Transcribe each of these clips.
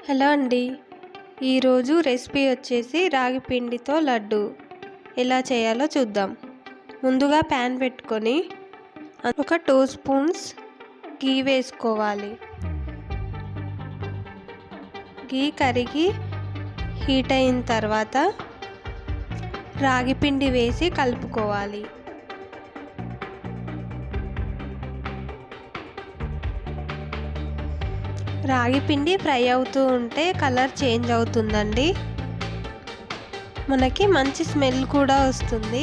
Hello అండి. ఈరోజు recipe వచ్చేసి రాగి పిండితో లడ్డు ఎలా చేయాలో చూద్దాం. ముందుగా ప్యాన్ పెట్టుకొని ఒక 2 స్పూన్స్ గీ వేసుకోవాలి. గీ కరిగి హీట్ అయిన తర్వాత రాగి పిండి వేసి కలుపుకోవాలి. రాగి పిండి ఫ్రై అవుతూ ఉంటే కలర్ చేంజ్ అవుతుందండి. మనకి మంచి స్మెల్ కూడా వస్తుంది.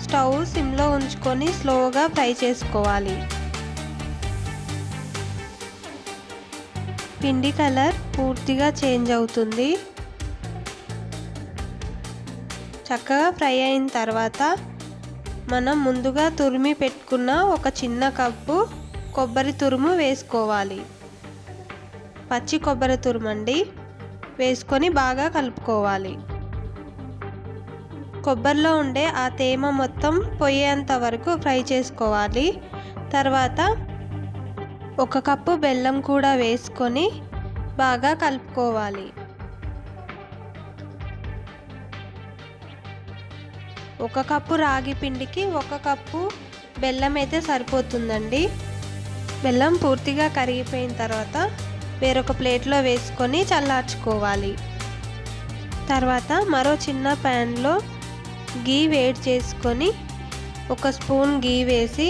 స్టవ్ సిమ్లో ఉంచుకొని స్లోగా ఫ్రై చేసుకోవాలి. పిండి కలర్ పూర్తిగా చేంజ్ అవుతుంది. చక్కగా ఫ్రై అయిన తర్వాత మనం ముందుగా తురిమి పెట్టుకున్న ఒక చిన్న కప్పు కొబ్బరి తురుము వేసుకోవాలి. పచ్చి కొబ్బరి తురుము అండి. వేసుకొని బాగా కలుపుకోవాలి. కొబ్బరిలో ఉండే ఆ తేమ మొత్తం పోయేంత వరకు ఫ్రై చేసుకోవాలి. తర్వాత 1 కప్పు బెల్లం కూడా వేసుకొని బాగా కలుపుకోవాలి. 1 కప్పు రాగి పిండికి 1 కప్పు బెల్లం అయితే సరిపోతుందండి. బెల్లం పూర్తిగా కరిగిపోయిన తర్వాత వేరొక ప్లేట్లో వేసుకొని చల్లార్చుకోవాలి. తర్వాత మరో చిన్న ప్యాన్లో గీ వేడి చేసుకొని 1 స్పూన్ గీ వేసి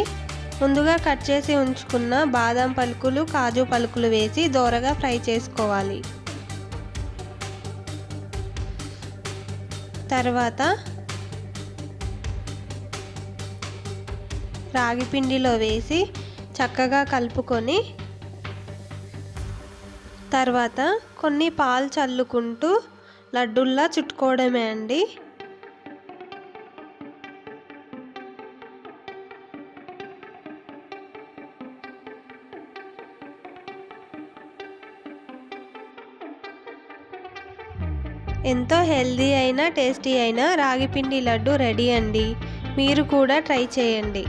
ముందుగా కట్ చేసి ఉంచుకున్న బాదం పలుకులు, కాజు పలుకులు వేసి దోరగా ఫ్రై చేసుకోవాలి. తర్వాత రాగి పిండిలో వేసి చక్కగా కలుపుకొని తర్వాత కొన్ని పాలు చల్లుకుంటూ లడ్డూల్లా చుట్టుకోవడమే అండి. ఎంతో హెల్దీ అయిన టేస్టీ అయిన రాగి పిండి లడ్డు రెడీ అండి. మీరు కూడా ట్రై చేయండి.